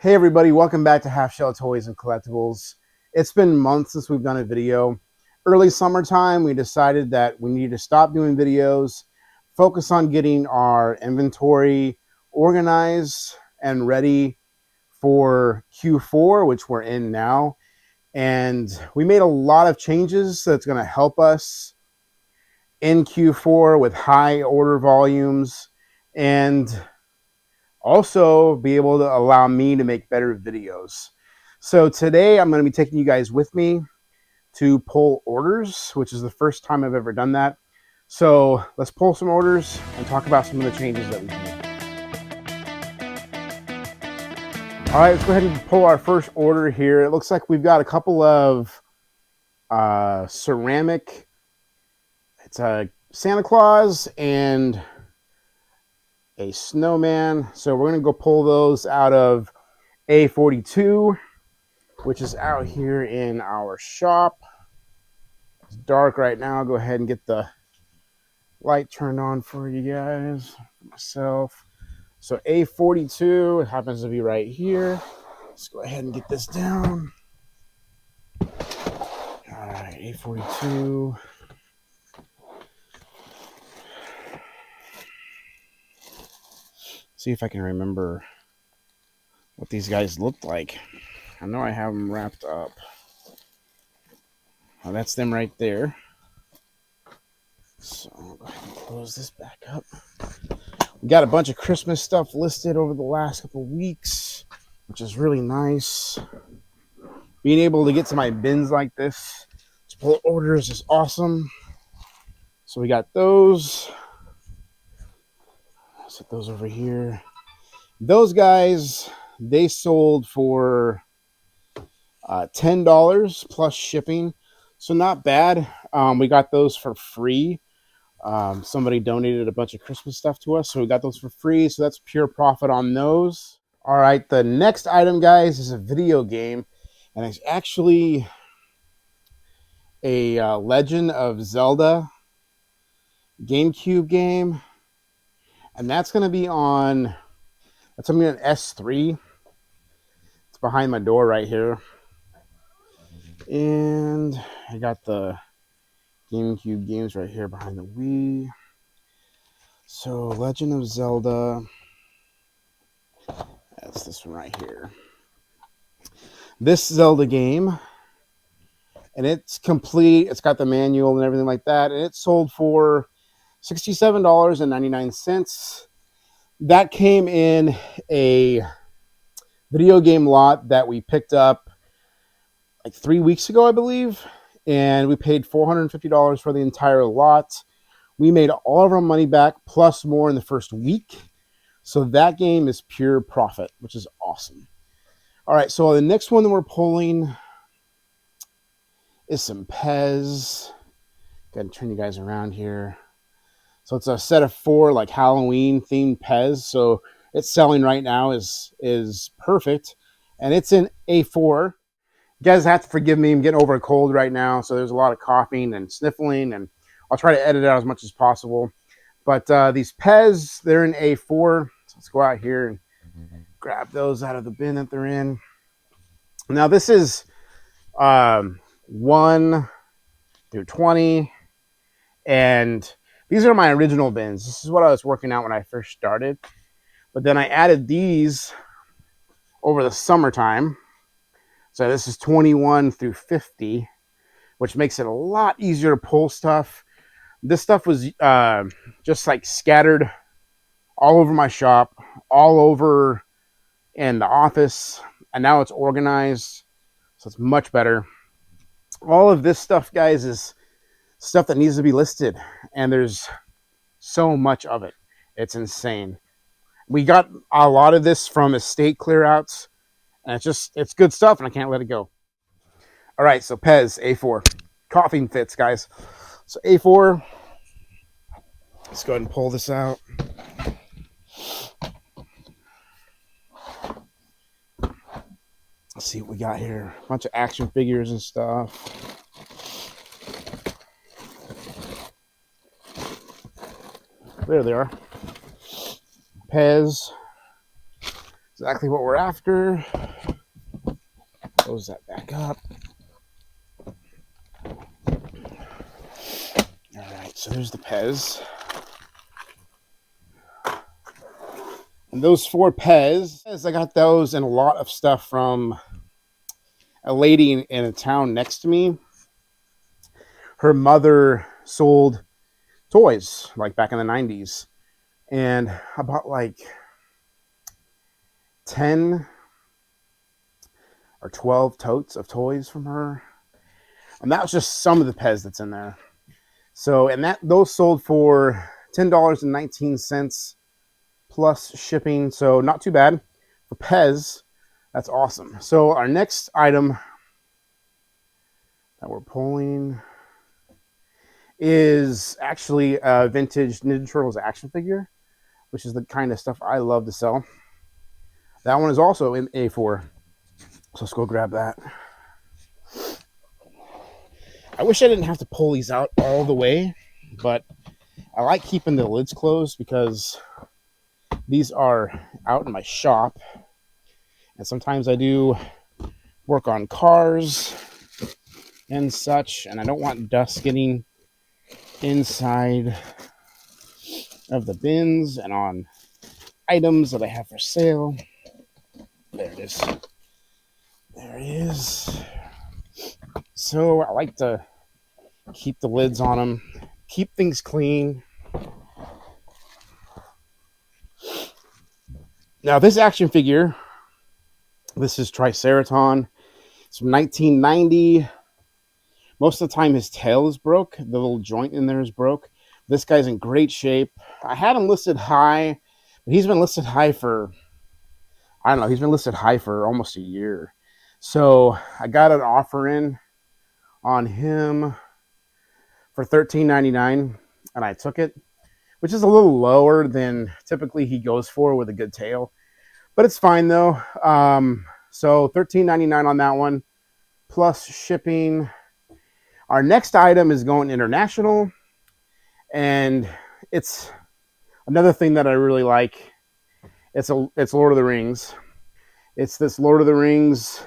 Hey everybody, welcome back to Halfshelltoys and Collectibles. It's been months since we've done a video. Early summertime, we decided that we need to stop doing videos, focus on getting our inventory organized and ready for Q4, which we're in now. And we made a lot of changes that's going to help us in Q4 with high order volumes and also be able to allow me to make better videos. So today I'm going to be taking you guys with me to pull orders, which is the first time I've ever done that. So let's pull some orders and talk about some of the changes that we've made. All right, let's go ahead and pull our first order here. It looks like we've got a couple of ceramic. It's a Santa Claus and a snowman. So we're going to go pull those out of A42, which is out here in our shop. It's dark right now. I'll go ahead and get the light turned on for you guys, for myself. So A42, it happens to be right here. Let's go ahead and get this down. All right, A42. See if I can remember what these guys looked like. I know I have them wrapped up. Oh, that's them right there. So I'll go ahead and close this back up. We got a bunch of Christmas stuff listed over the last couple weeks, which is really nice. Being able to get to my bins like this to pull orders is awesome. So we got those. Set those over here. Those guys, they sold for $10 plus shipping. So not bad. We got those for free. Somebody donated a bunch of Christmas stuff to us, so we got those for free. So that's pure profit on those. All right, the next item, guys, is a video game, and it's actually a Legend of Zelda GameCube game, and that's going to be on. That's going to be an S3. It's behind my door right here, and I got the GameCube games right here behind the Wii. So Legend of Zelda, that's this one right here. This Zelda game, and it's complete. It's got the manual and everything like that, and it sold for $67.99. That came in a video game lot that we picked up like 3 weeks ago, I believe, and we paid $450 for the entire lot. We made all of our money back plus more in the first week. So that game is pure profit, which is awesome. All right, so the next one that we're pulling is some Pez. Got to turn you guys around here. So it's a set of 4 like Halloween themed Pez. So it's selling right now is perfect. And it's in A4. You guys have to forgive me. I'm getting over a cold right now. So there's a lot of coughing and sniffling, and I'll try to edit out as much as possible. But these Pez, they're in A4. So let's go out here and grab those out of the bin that they're in. Now this is 1 through 20. And these are my original bins. This is what I was working out when I first started. But then I added these over the summertime. So this is 21 through 50, which makes it a lot easier to pull stuff. This stuff was just like scattered all over my shop, all over in the office, and now it's organized, so it's much better. All of this stuff, guys, is stuff that needs to be listed, and there's so much of it. It's insane. We got a lot of this from estate clearouts, and it's good stuff, and I can't let it go. All right, so Pez, A4. Coughing fits, guys. So A4, let's go ahead and pull this out. Let's see what we got here. A bunch of action figures and stuff. There they are. Pez. This exactly what we're after. Close that back up. All right, so there's the Pez. And those 4 Pez, I got those and a lot of stuff from a lady in a town next to me. Her mother sold toys like back in the 90s. And I bought like 10 or 12 totes of toys from her. And that was just some of the Pez that's in there. So, and those sold for $10.19 plus shipping. So not too bad for Pez. That's awesome. So our next item that we're pulling is actually a vintage Ninja Turtles action figure, which is the kind of stuff I love to sell. That one is also in A4. So let's go grab that. I wish I didn't have to pull these out all the way, but I like keeping the lids closed because these are out in my shop. And sometimes I do work on cars and such, and I don't want dust getting inside of the bins and on items that I have for sale. There it is. There it is. So I like to keep the lids on them, keep things clean. Now this action figure, this is Triceraton. It's from 1990. Most of the time his tail is broke. The little joint in there is broke. This guy's in great shape. I had him listed high, but he's been listed high for, I don't know, he's been listed high for almost a year. So I got an offer in on him for $13.99, and I took it, which is a little lower than typically he goes for with a good tail. But it's fine though. So $13.99 on that one, plus shipping. Our next item is going international, and it's another thing that I really like. It's Lord of the Rings. It's this Lord of the Rings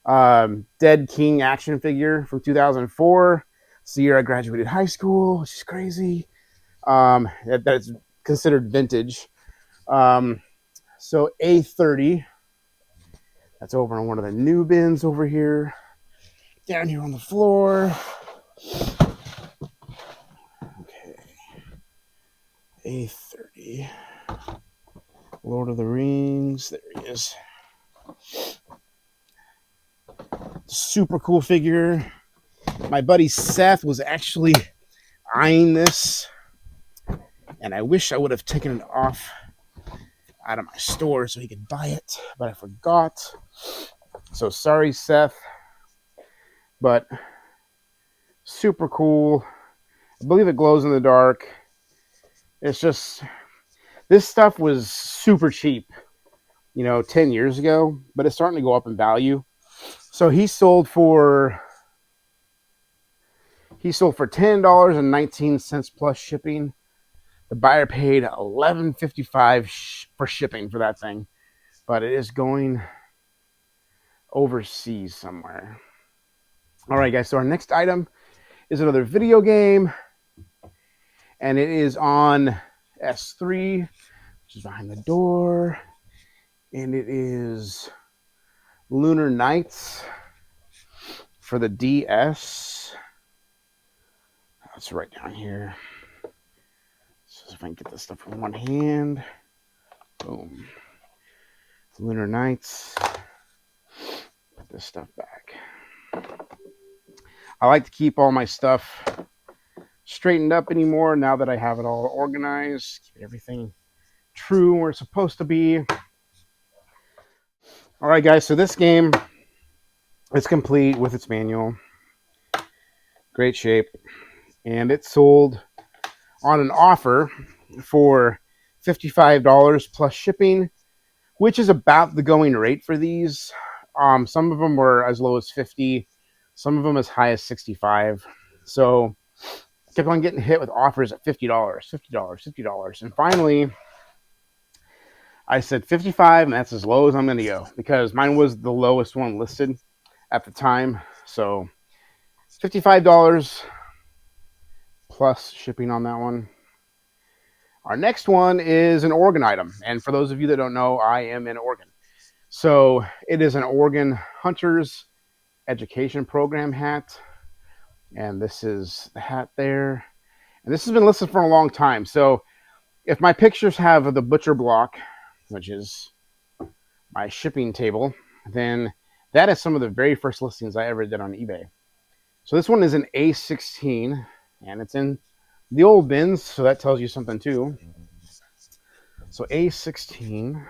Dead King action figure from 2004. It's the year I graduated high school, which is crazy. That's considered vintage. So A30. That's over on one of the new bins over here. Down here on the floor. Okay. A30. Lord of the Rings. There he is. Super cool figure. My buddy Seth was actually eyeing this, and I wish I would have taken it off out of my store so he could buy it, but I forgot. So sorry, Seth. But super cool. I believe it glows in the dark. It's just, this stuff was super cheap, 10 years ago, but it's starting to go up in value. So he sold for $10.19 plus shipping. The buyer paid $11.55 for shipping for that thing, but it is going overseas somewhere. All right, guys, so our next item is another video game, and it is on S3, which is behind the door, and it is Lunar Nights for the DS. That's right down here. So if I can get this stuff in one hand. Boom. Lunar Nights. Put this stuff back. I like to keep all my stuff straightened up anymore now that I have it all organized. Keep everything true where it's supposed to be. All right, guys, so this game is complete with its manual. Great shape. And it sold on an offer for $55 plus shipping, which is about the going rate for these. Some of them were as low as $50, some of them as high as $65. So I kept on getting hit with offers at $50, $50, $50. And finally, I said 55, and that's as low as I'm going to go because mine was the lowest one listed at the time. So $55 plus shipping on that one. Our next one is an Oregon item. And for those of you that don't know, I am in Oregon. So it is an Oregon Hunters Education Program hat. And this is the hat there. And this has been listed for a long time. So if my pictures have the butcher block, which is my shipping table, then that is some of the very first listings I ever did on eBay. So this one is an A16, and it's in the old bins, so that tells you something too. So A16,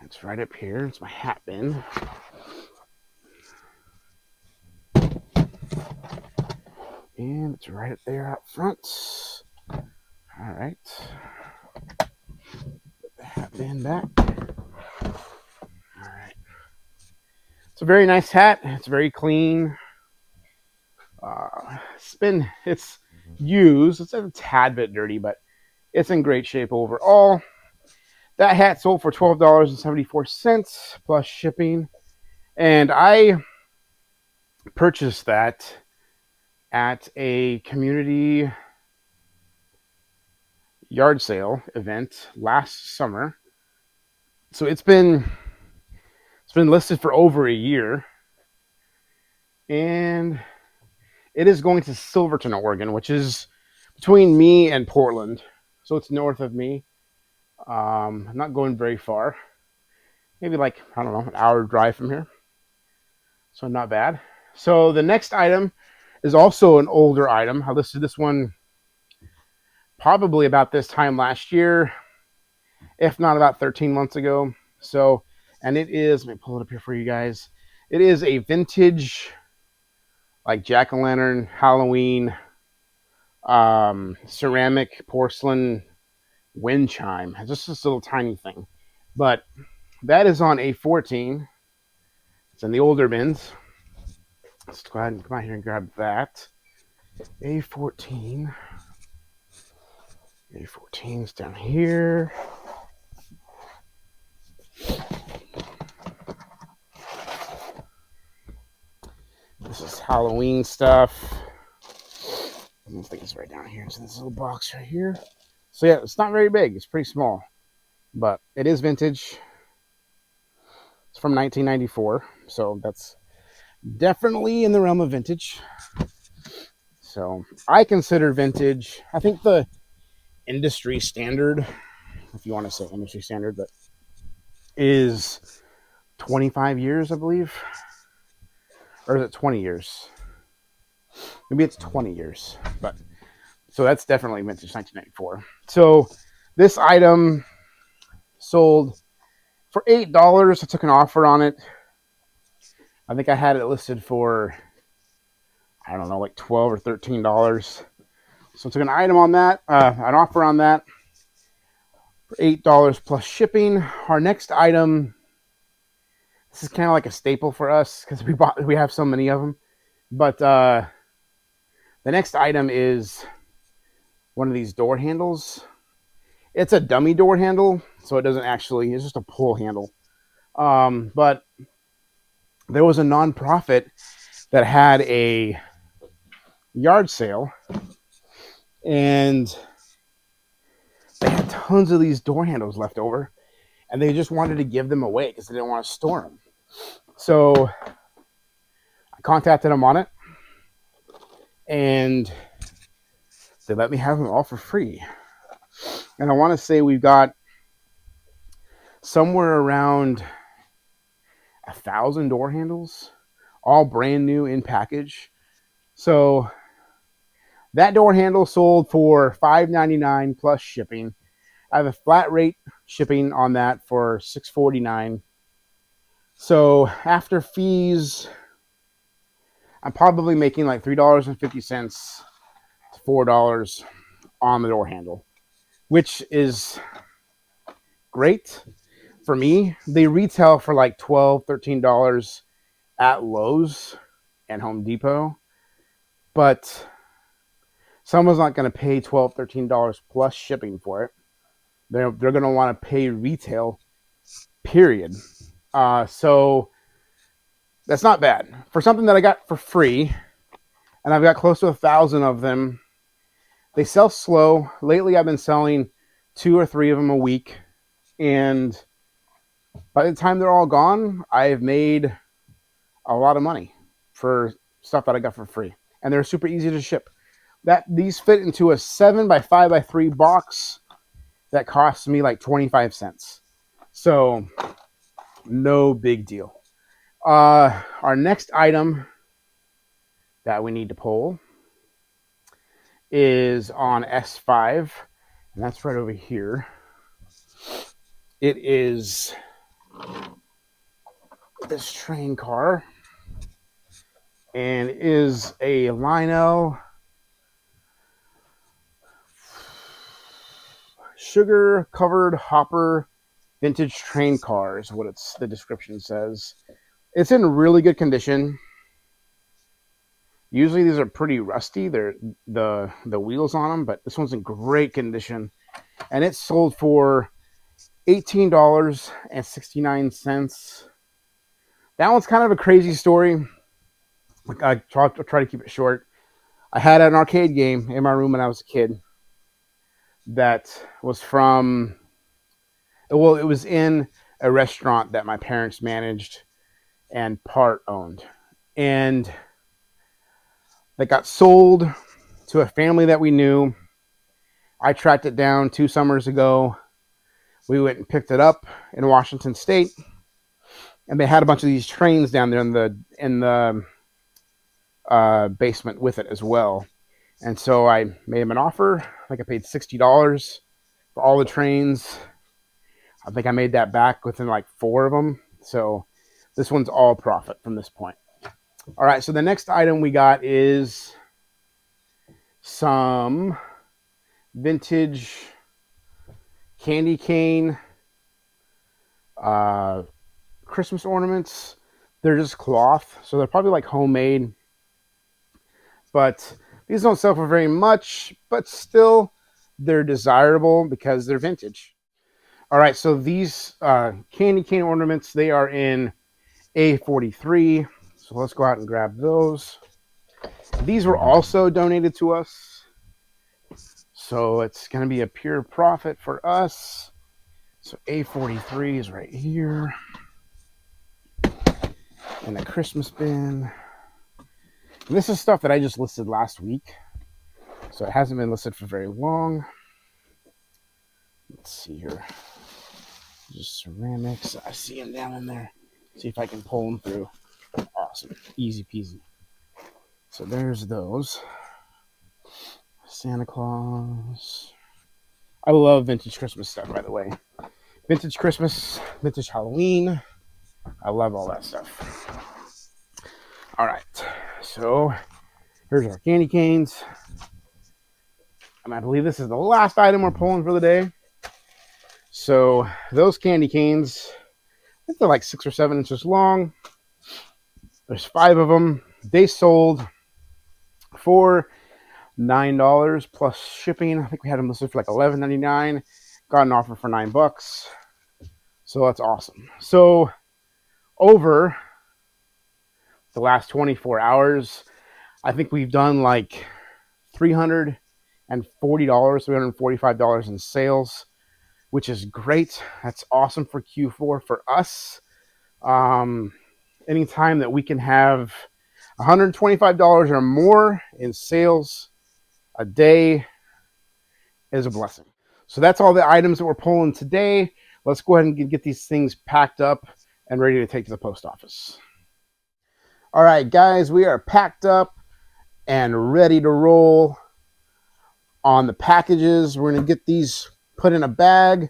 it's right up here. It's my hat bin. And it's right up there out front. All right. Put the hat bin back. All right. It's a very nice hat. It's very clean. It's used. It's a tad bit dirty, but it's in great shape overall. That hat sold for $12.74 plus shipping. And I purchased that at a community yard sale event last summer. So it's been listed for over a year. And it is going to Silverton, Oregon, which is between me and Portland. So it's north of me. I'm not going very far. Maybe like, I don't know, an hour drive from here. So not bad. So the next item is also an older item. I listed this one probably about this time last year, if not about 13 months ago. So, and it is, let me pull it up here for you guys. It is a vintage, like jack-o'-lantern, Halloween, ceramic porcelain wind chime. It's just this little tiny thing. But that is on A14. It's in the older bins. Let's go ahead and come out here and grab that. A14. A14's down here. This is Halloween stuff. I think it's right down here. So this little box right here. So yeah, it's not very big. It's pretty small. But it is vintage. It's from 1994. So that's definitely in the realm of vintage. So I consider vintage, I think the industry standard, if you want to say industry standard, but is 25 years, I believe. Or is it 20 years? Maybe it's 20 years. But so that's definitely vintage 1994. So this item sold for $8. I took an offer on it. I think I had it listed for, I don't know, like $12 or $13. So I took an item on that, an offer on that for $8 plus shipping. Our next item, this is kind of like a staple for us because we have so many of them. But the next item is one of these door handles. It's a dummy door handle, so it doesn't actually, it's just a pull handle. But there was a nonprofit that had a yard sale, and they had tons of these door handles left over, and they just wanted to give them away because they didn't want to store them. So I contacted them on it, and they let me have them all for free. And I want to say we've got somewhere around 1,000 door handles, all brand new in package. So that door handle sold for $5.99 plus shipping. I have a flat rate shipping on that for $6.49. So after fees, I'm probably making like $3.50 to $4 on the door handle, which is great for me. They retail for like $12, $13 at Lowe's and Home Depot, but someone's not going to pay $12, $13 plus shipping for it. They're going to want to pay retail, period. So that's not bad for something that I got for free, and I've got close to 1,000 of them. They sell slow. Lately, I've been selling 2 or 3 of them a week, and by the time they're all gone, I've made a lot of money for stuff that I got for free, and they're super easy to ship. These fit into a 7 by 5 by 3 box that costs me like 25 cents. So no big deal. Our next item that we need to pull is on S5, and that's right over here. It is this train car, and is a Lionel sugar covered hopper vintage train car is what the description says. It's in really good condition. Usually these are pretty rusty. They're the wheels on them, but this one's in great condition, and it's sold for $18.69. That one's kind of a crazy story. I try to keep it short. I had an arcade game in my room when I was a kid that was from, well, it was in a restaurant that my parents managed and part owned. And that got sold to a family that we knew. I tracked it down 2 summers ago. We went and picked it up in Washington State, and they had a bunch of these trains down there in the basement with it as well. And so I made him an offer. I think I paid $60 for all the trains. I think I made that back within like 4 of them. So this one's all profit from this point. All right, so the next item we got is some vintage candy cane Christmas ornaments. They're just cloth, so they're probably like homemade. But these don't sell for very much, but still they're desirable because they're vintage. All right, so these candy cane ornaments, they are in A43. So let's go out and grab those. These were also donated to us, so it's going to be a pure profit for us. So A43 is right here in the Christmas bin. And this is stuff that I just listed last week, so it hasn't been listed for very long. Let's see here. Just ceramics. I see them down in there. See if I can pull them through. Awesome. Easy peasy. So there's those. Santa Claus. I love vintage Christmas stuff, by the way. Vintage Christmas, vintage Halloween. I love all that stuff. All right. So here's our candy canes. And I believe this is the last item we're pulling for the day. So those candy canes, I think they're like 6 or 7 inches long. There's 5 of them. They sold for $9 plus shipping. I think we had them listed for like $11.99. Got an offer for $9. So that's awesome. So over the last 24 hours, I think we've done like $340, $345 in sales, which is great. That's awesome for Q4 for us. Anytime that we can have $125 or more in sales a day is a blessing. So that's all the items that we're pulling today. Let's go ahead and get these things packed up and ready to take to the post office. All right, guys, we are packed up and ready to roll on the packages. We're going to get these put in a bag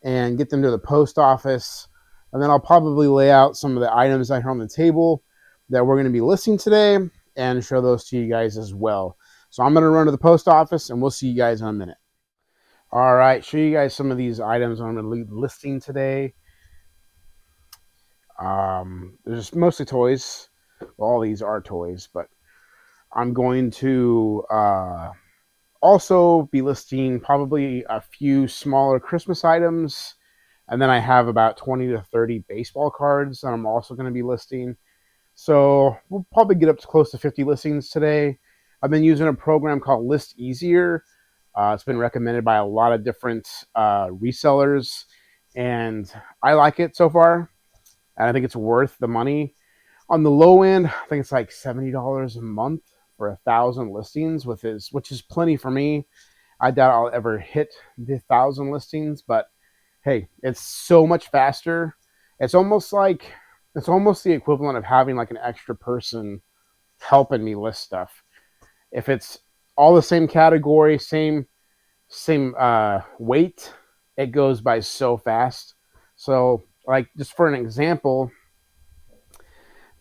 and get them to the post office. And then I'll probably lay out some of the items I have on the table that we're going to be listing today and show those to you guys as well. So I'm going to run to the post office and we'll see you guys in a minute. All right, show you guys some of these items I'm going to be listing today. There's mostly toys. Well, all these are toys, but I'm going to also be listing probably a few smaller Christmas items. And then I have about 20 to 30 baseball cards that I'm also going to be listing. So we'll probably get up to close to 50 listings today. I've been using a program called List Easier. It's been recommended by a lot of different resellers, and I like it so far. And I think it's worth the money. On the low end, I think it's like $70 a month for 1,000 listings, which is plenty for me. I doubt I'll ever hit the 1,000 listings, but hey, it's so much faster. It's almost the equivalent of having like an extra person helping me list stuff. If it's all the same category, same weight, it goes by so fast. So, like, just for an example,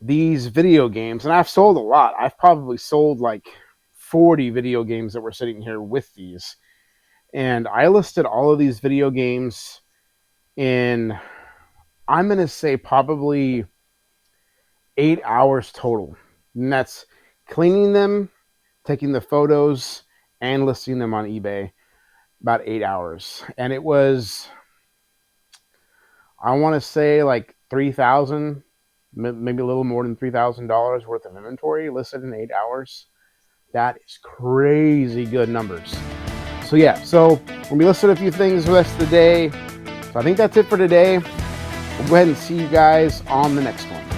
these video games, and I've sold a lot. I've probably sold like 40 video games that were sitting here with these. And I listed all of these video games in, I'm going to say, probably 8 hours total. And that's cleaning them, taking the photos, and listing them on eBay. About 8 hours. And it was, I want to say, like 3,000, maybe a little more than $3,000 worth of inventory listed in 8 hours. That is crazy good numbers. So yeah, so we listed a few things the rest of the day. So I think that's it for today. We'll go ahead and see you guys on the next one.